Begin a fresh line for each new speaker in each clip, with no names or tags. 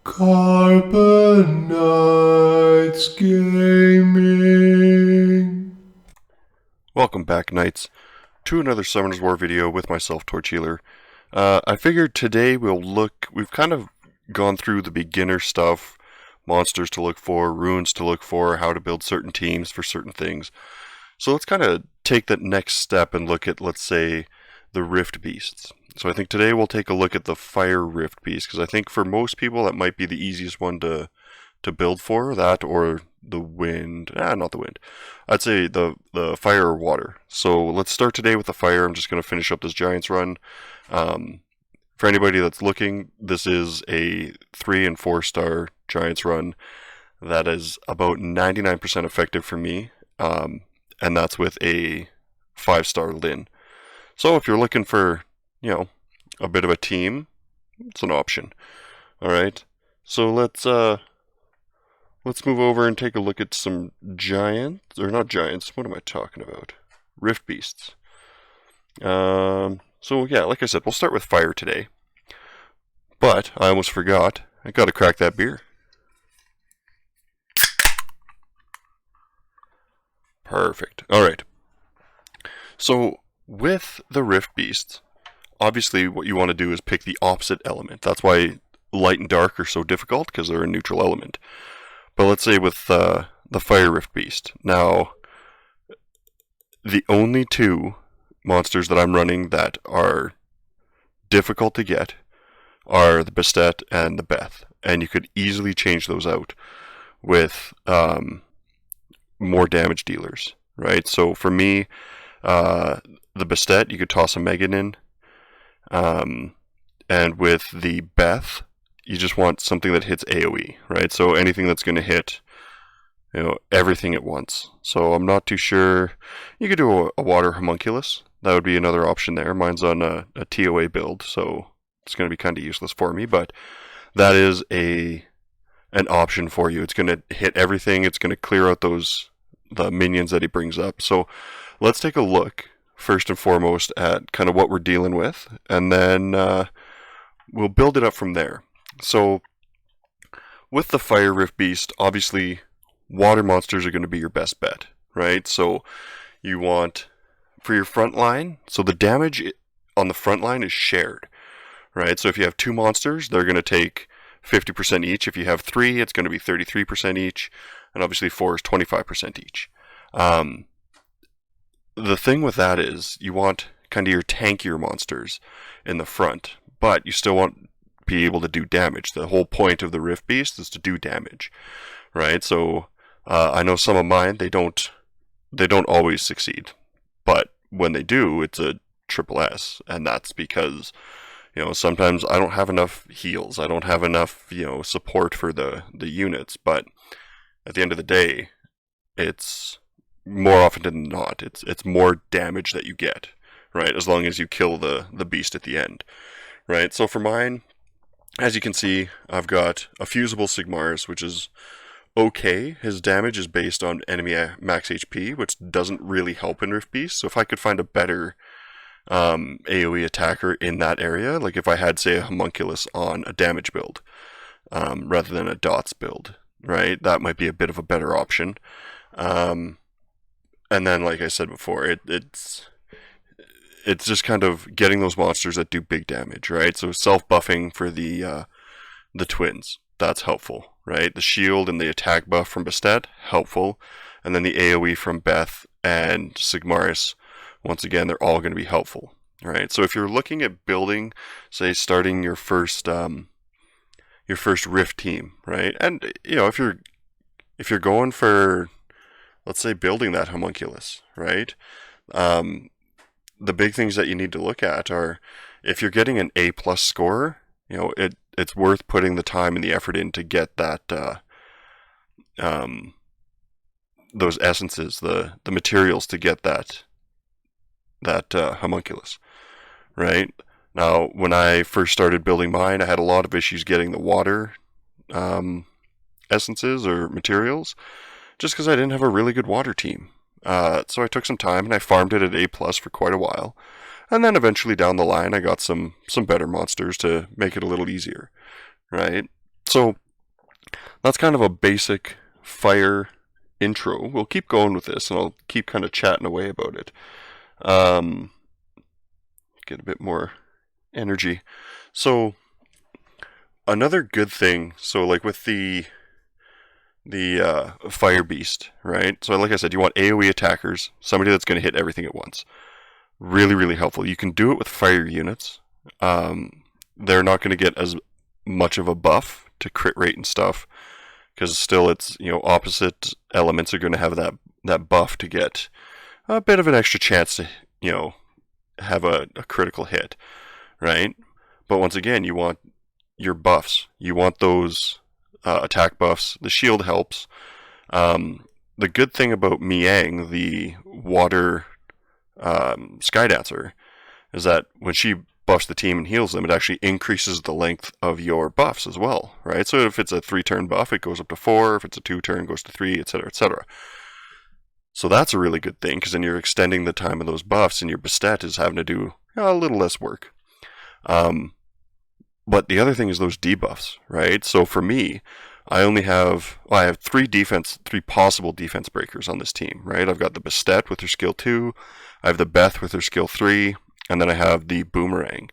Carbon Knights Gaming.
Welcome back, Knights, to another Summoners War video with myself, TorchHealer. I figured today we've kind of gone through the beginner stuff, monsters to look for, runes to look for, how to build certain teams for certain things. So let's kind of take that next step and look at, let's say, the Rift Beasts. So I think today we'll take a look at the Fire Rift Beast, because I think for most people that might be the easiest one to build for, that or the wind. Not the wind. I'd say the fire or water. So let's start today with the fire. I'm just going to finish up this Giants run. For anybody that's looking, this is a 3 and 4 star Giants run that is about 99% effective for me, and that's with a 5-star Lin. So if you're looking for, a bit of a team, it's an option. Alright, so let's move over and take a look at some giants, or not giants, what am I talking about? Rift Beasts. So yeah, like I said, we'll start with fire today. But, I almost forgot, I gotta crack that beer. Perfect. Alright. So, with the Rift Beasts, obviously what you want to do is pick the opposite element. That's why light and dark are so difficult, because they're a neutral element. But let's say with the Fire Rift Beast. Now, the only two monsters that I'm running that are difficult to get are the Bastet and the Beth. And you could easily change those out with more damage dealers, right? So for me, the Bastet, you could toss a Megan in. And with the Beth, you just want something that hits AoE, right? So anything that's going to hit, everything at once. So I'm not too sure. You could do a water homunculus. That would be another option there. Mine's on a TOA build, so it's going to be kind of useless for me, but that is an option for you. It's going to hit everything. It's going to clear out the minions that he brings up. So let's take a look first and foremost at kind of what we're dealing with, and then we'll build it up from there. So with the Fire Rift Beast, obviously water monsters are going to be your best bet, right? So you want, for your front line, so the damage on the front line is shared, right? So if you have 2 monsters, they're going to take 50% each. If you have 3, it's going to be 33% each, and obviously 4 is 25% each. The thing with that is you want kind of your tankier monsters in the front, but you still want to be able to do damage. The whole point of the Rift Beast is to do damage, right? So I know some of mine, they don't always succeed, but when they do, it's a triple S, and that's because sometimes I don't have enough heals, I don't have enough support for the units, but at the end of the day, it's more often than not, it's more damage that you get, right? As long as you kill the beast at the end, right? So for mine, as you can see, I've got a fusible Sigmar's, which is okay. His damage is based on enemy max HP, which doesn't really help in Rift Beast. So if I could find a better AoE attacker in that area, like if I had, say, a homunculus on a damage build rather than a dots build, right? That might be a bit of a better option. And then, like I said before, it's just kind of getting those monsters that do big damage, right? So self-buffing for the twins, that's helpful, right? The shield and the attack buff from Bastet, helpful. And then the AoE from Beth and Sigmar's, once again, they're all going to be helpful, right? So if you're looking at building, say, starting your first Rift team, right? And, if you're going for, let's say, building that homunculus, right? The big things that you need to look at are, if you're getting an A+ score, it's worth putting the time and the effort in to get that those essences, the materials to get that homunculus, right? Now, when I first started building mine, I had a lot of issues getting the water essences or materials, just because I didn't have a really good water team. So I took some time and I farmed it at A+ for quite a while. And then eventually down the line I got some better monsters to make it a little easier, right? So that's kind of a basic fire intro. We'll keep going with this, and I'll keep kind of chatting away about it. Get a bit more energy. So another good thing, so like with the fire beast, right? So like I said, you want AoE attackers, somebody that's going to hit everything at once. Really, really helpful. You can do it with fire units. They're not going to get as much of a buff to crit rate and stuff, because still it's, opposite elements are going to have that buff to get a bit of an extra chance to, have a critical hit, right? But once again, you want your buffs. You want those attack buffs. The shield helps. The good thing about Miang, the water Sky Dancer, is that when she buffs the team and heals them, it actually increases the length of your buffs as well, right? So if it's a 3-turn buff, it goes up to 4. If it's a 2-turn, it goes to 3, etc., etc. So that's a really good thing, because then you're extending the time of those buffs, and your Bastet is having to do a little less work. But the other thing is those debuffs, right? So for me, I have 3 possible defense breakers on this team, right? I've got the Bastet with her skill 2, I have the Beth with her skill 3, and then I have the Boomerang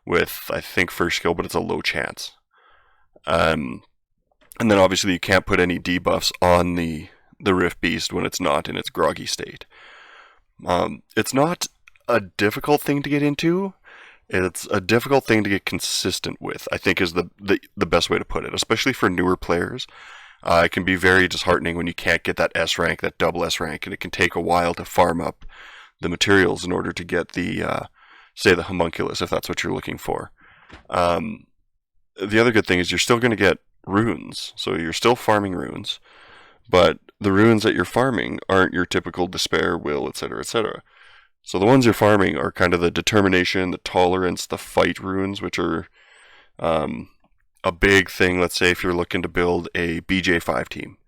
with, I think, first skill, but it's a low chance. And then obviously you can't put any debuffs on the Rift Beast when it's not in its groggy state. It's not a difficult thing to get into. It's a difficult thing to get consistent with, I think, is the best way to put it, especially for newer players. It can be very disheartening when you can't get that S rank, that double S rank, and it can take a while to farm up the materials in order to get the, say, the homunculus, if that's what you're looking for. The other good thing is you're still going to get runes, so you're still farming runes, but the runes that you're farming aren't your typical despair, will, etc., etc. So the ones you're farming are kind of the determination, the tolerance, the fight runes, which are a big thing. Let's say if you're looking to build a BJ5 team,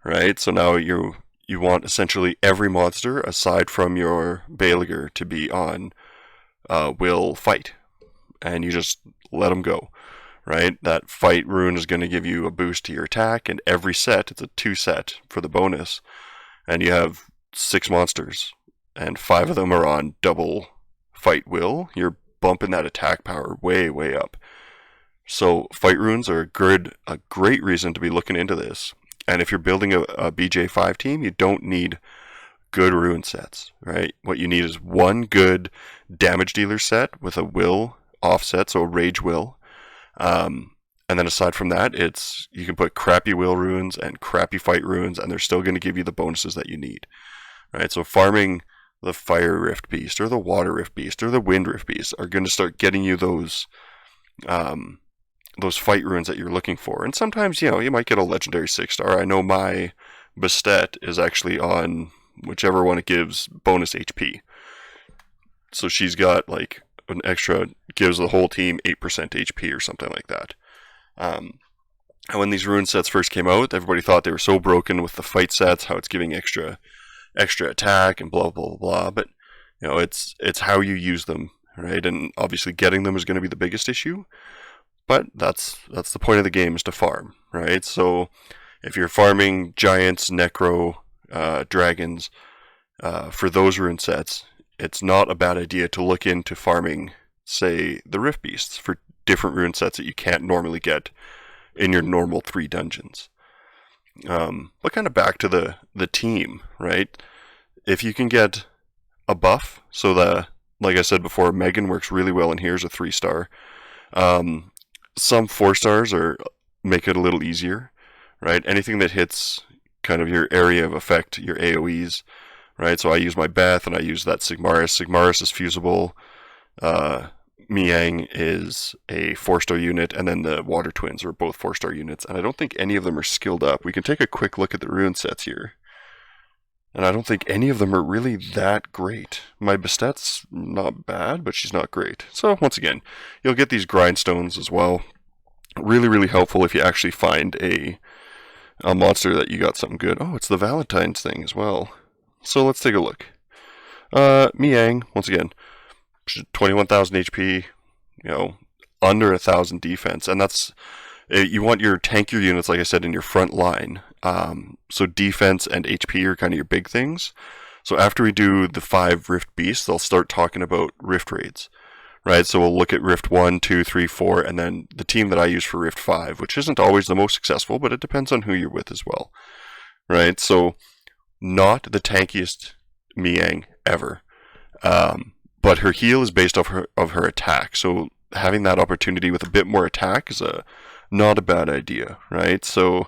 right? So now you want essentially every monster aside from your Balegar to be on will fight, and you just let them go, right? That fight rune is going to give you a boost to your attack, and every set, it's a 2 set for the bonus, and you have 6 monsters, and 5 of them are on double fight will. You're bumping that attack power way, way up. So fight runes are a great reason to be looking into this. And if you're building a BJ5 team, you don't need good rune sets, right? What you need is one good damage dealer set with a will offset, so a rage will. And then aside from that, you can put crappy will runes and crappy fight runes, and they're still going to give you the bonuses that you need, right? So farming the Fire Rift Beast or the Water Rift Beast or the Wind Rift Beast are going to start getting you those fight runes that you're looking for. And sometimes, you might get a legendary 6-star. I know my Bastet is actually on whichever one it gives bonus HP. So she's got like an extra, gives the whole team 8% HP or something like that. And when these rune sets first came out, everybody thought they were so broken with the fight sets, how it's giving extra attack and blah blah blah. But it's how you use them, right? And obviously getting them is going to be the biggest issue. But that's the point of the game, is to farm, right? So if you're farming giants, necro, dragons, for those rune sets, it's not a bad idea to look into farming, say, the Rift Beasts for different rune sets that you can't normally get in your normal 3 dungeons. But kind of back to the team, right? If you can get a buff, so like I said before, Megan works really well, and here's a 3-star. Some 4-stars make it a little easier, right? Anything that hits kind of your area of effect, your AoEs, right? So I use my Beth, and I use that Sigmaris. Sigmaris is fusible. Miang is a 4-star unit, and then the Water Twins are both 4-star units, and I don't think any of them are skilled up. We can take a quick look at the rune sets here, and I don't think any of them are really that great. My Bastet's not bad, but she's not great. So once again, you'll get these grindstones as well. Really, really helpful if you actually find a monster that you got something good. Oh, it's the Valentine's thing as well. So let's take a look. Miang, once again, 21,000 HP, under 1,000 defense, and that's You want your tankier units, like I said, in your front line. So defense and HP are kind of your big things. So after we do the 5 Rift Beasts, they'll start talking about Rift Raids, right? So we'll look at Rift 1, 2, 3, 4, and then the team that I use for Rift 5, which isn't always the most successful, but it depends on who you're with as well, right? So not the tankiest Miang ever, but her heal is based off of her attack. So having that opportunity with a bit more attack is not a bad idea, right? So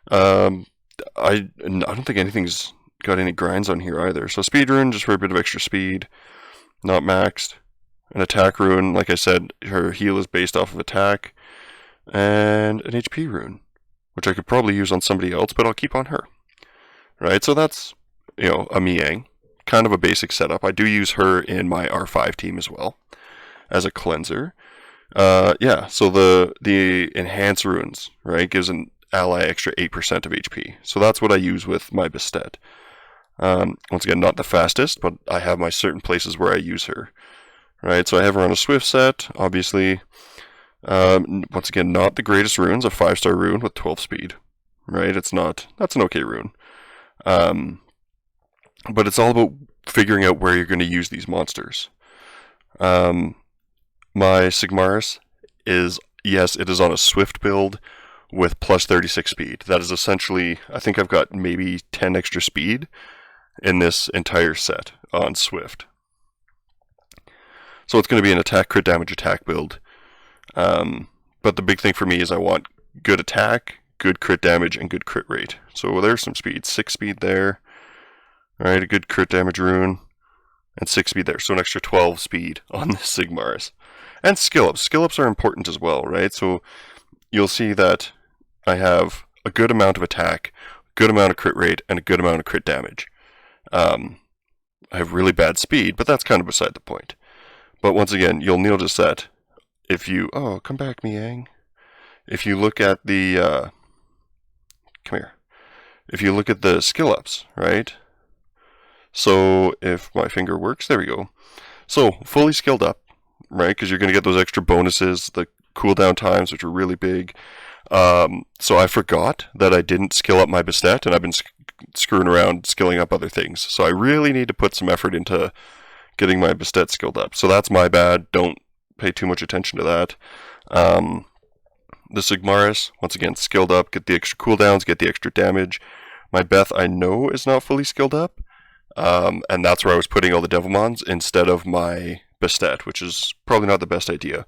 I don't think anything's got any grinds on here either. So speed rune just for a bit of extra speed, not maxed. An attack rune, like I said, her heal is based off of attack, and an HP rune, which I could probably use on somebody else, but I'll keep on her. Right, so that's, a Miang, kind of a basic setup. I do use her in my R5 team as well, as a cleanser. Yeah, so the enhance runes, right, gives an ally extra 8% of HP. So that's what I use with my Bastet. Once again, not the fastest, but I have my certain places where I use her. Right, so I have her on a Swift set, obviously. Once again, not the greatest runes, a 5-star rune with 12 speed. Right, that's an okay rune. But it's all about figuring out where you're going to use these monsters. My Sigmaris is, yes, it is on a Swift build with plus 36 speed. That is essentially, I think I've got maybe 10 extra speed in this entire set on Swift. So it's going to be an attack, crit damage, attack build. But the big thing for me is I want good attack, good crit damage, and good crit rate. So there's some speed. 6 speed there. Alright, a good crit damage rune. And 6 speed there. So an extra 12 speed on the Sigmaris. And skill ups. Skill ups are important as well, right? So you'll see that I have a good amount of attack, a good amount of crit rate, and a good amount of crit damage. I have really bad speed, but that's kind of beside the point. But once again, you'll notice that if you... Oh, come back, Miang. If you look at the... come here. If you look at the skill ups, right? So if my finger works, there we go. So fully skilled up, right? Because you're going to get those extra bonuses, the cooldown times, which are really big. So I forgot that I didn't skill up my Bastet, and I've been screwing around skilling up other things. So I really need to put some effort into getting my Bastet skilled up. So that's my bad. Don't pay too much attention to that. The Sigmaris, once again, skilled up, get the extra cooldowns, get the extra damage. My Beth, I know, is not fully skilled up. And that's where I was putting all the Devilmons instead of my Bastet, which is probably not the best idea.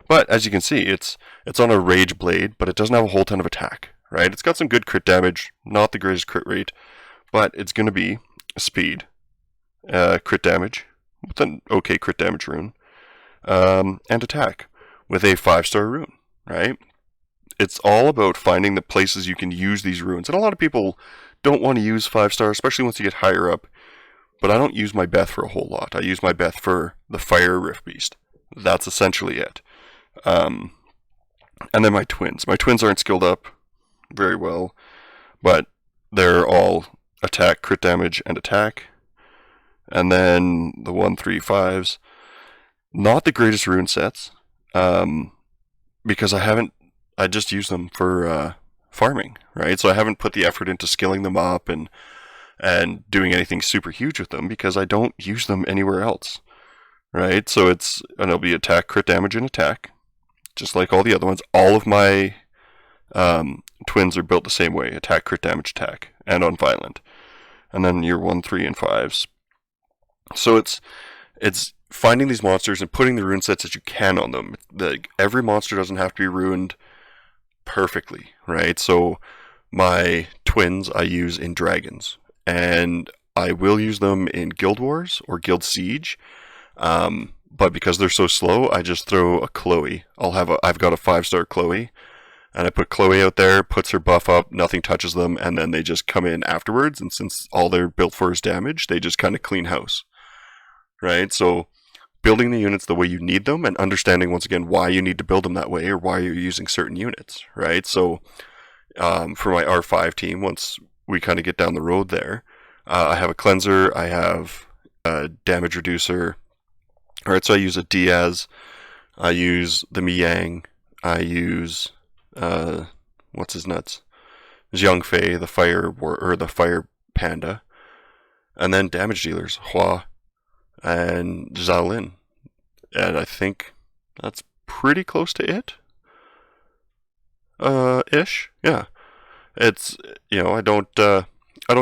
But as you can see, it's on a Rage Blade, but it doesn't have a whole ton of attack, right? It's got some good crit damage, not the greatest crit rate, but it's going to be speed, crit damage, with an okay crit damage rune, and attack with a 5-star rune, right? It's all about finding the places you can use these runes. And a lot of people don't want to use 5-star, especially once you get higher up. But I don't use my Beth for a whole lot. I use my Beth for the Fire Rift Beast. That's essentially it. And then my twins. My twins aren't skilled up very well, but they're all attack, crit damage, and attack. And then the 1, 3, 5s. Not the greatest rune sets, because I just use them for farming, right? So I haven't put the effort into skilling them up and doing anything super huge with them because I don't use them anywhere else, right? So it'll be attack, crit damage, and attack, just like all the other ones. All of my twins are built the same way: attack, crit damage, attack, and on violent. And then your 1, 3, and 5s. So it's finding these monsters and putting the rune sets that you can on them. Every monster doesn't have to be ruined perfectly, right? So my twins I use in dragons, and I will use them in Guild Wars or Guild Siege, but because they're so slow, I just throw a Chloe. I've got a 5-star Chloe, and I put Chloe out there, puts her buff up, nothing touches them, and then they just come in afterwards, and since all they're built for is damage, they just kind of clean house, right? So building the units the way you need them, and understanding once again why you need to build them that way or why you're using certain units, right? So for my R5 team, once we kind of get down the road there, I have a cleanser, I have a damage reducer. Alright, so I use a Diaz, I use the Miang, I use what's his nuts? Xiang Fei, the fire panda, and then damage dealers Hua and Zhaolin, and I think that's pretty close to it. Ish, yeah. It's I don't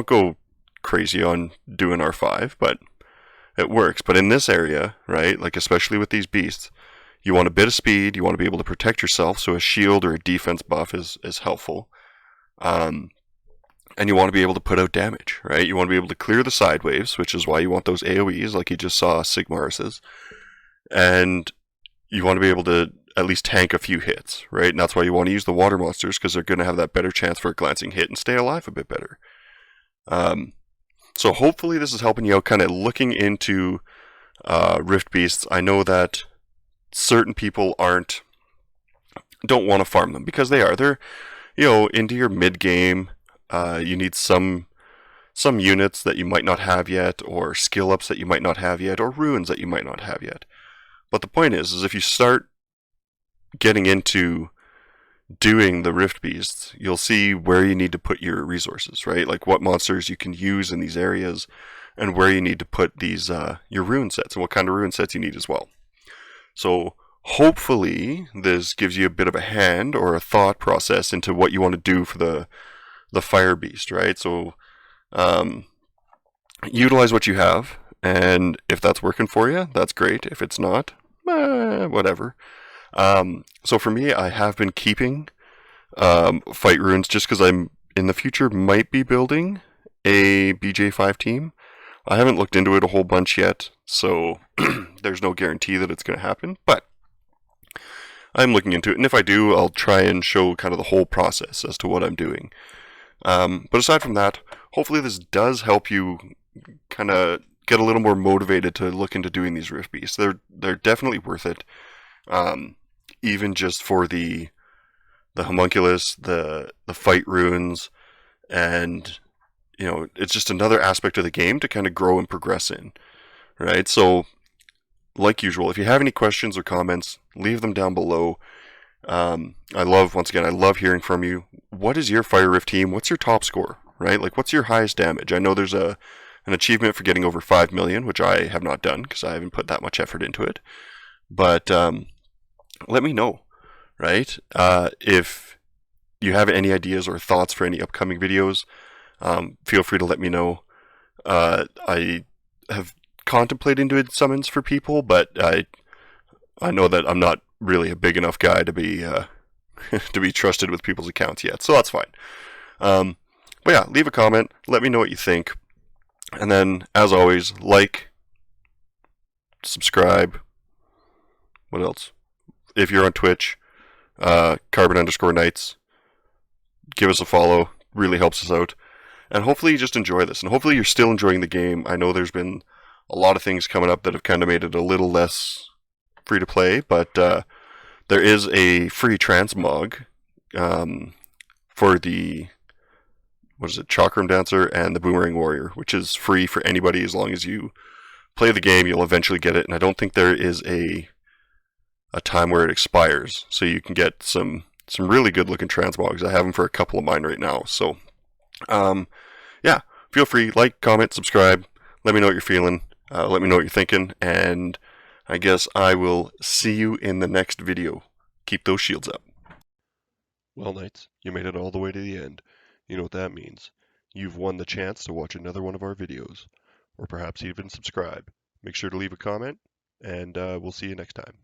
go crazy on doing R5, but it works. But in this area, right, like especially with these beasts, you want a bit of speed. You want to be able to protect yourself, so a shield or a defense buff is helpful. Um, and you want to be able to put out damage, right? You want to be able to clear the side waves, which is why you want those AoEs, like you just saw Sigmaris's, and you want to be able to at least tank a few hits, right? And that's why you want to use the water monsters, because they're going to have that better chance for a glancing hit and stay alive a bit better. So hopefully this is helping you out, kind of looking into Rift Beasts. I know that certain people don't want to farm them because they're into your mid game. You need some units that you might not have yet, or skill ups that you might not have yet, or runes that you might not have yet. But the point is if you start getting into doing the Rift Beasts, you'll see where you need to put your resources, right? Like what monsters you can use in these areas, and where you need to put these your rune sets, and what kind of rune sets you need as well. So hopefully this gives you a bit of a hand or a thought process into what you want to do for the Fire Beast, right? So utilize what you have, and if that's working for you, that's great. If it's not, whatever. So for me, I have been keeping fight runes just because I'm in the future might be building a BJ5 team. I haven't looked into it a whole bunch yet, so there's no guarantee that it's going to happen, but I'm looking into it, and if I do, I'll try and show kind of the whole process as to what I'm doing. But aside from that, hopefully this does help you kind of get a little more motivated to look into doing these Rift Beasts. They're definitely worth it. Even just for the homunculus, the fight runes, and it's just another aspect of the game to kind of grow and progress in, right? So, like usual, if you have any questions or comments, leave them down below. I love hearing from you. What is your Fire Rift team? What's your top score, right? Like, what's your highest damage? I know there's an achievement for getting over 5 million, which I have not done because I haven't put that much effort into it. But let me know, right? If you have any ideas or thoughts for any upcoming videos, feel free to let me know. I have contemplated doing summons for people, but I know that I'm not really a big enough guy to be to be trusted with people's accounts yet, so that's fine. But yeah, leave a comment, let me know what you think, and then as always, like, subscribe. What else? If you're on Twitch, Carbon_Knights, give us a follow. Really helps us out. And hopefully you just enjoy this. And hopefully you're still enjoying the game. I know there's been a lot of things coming up that have kind of made it a little less free to play. But there is a free transmog for the, Chakram Dancer and the Boomerang Warrior, which is free for anybody as long as you play the game. You'll eventually get it. And I don't think there is a time where it expires, so you can get some really good looking transmogs. I have them for a couple of mine right now. So yeah, feel free, like, comment, subscribe, let me know what you're feeling, let me know what you're thinking, and I guess I will see you in the next video. Keep those shields up. Well, Knights, you made it all the way to the end. You know what that means. You've won the chance to watch another one of our videos, or perhaps even subscribe. Make sure to leave a comment, and we'll see you next time.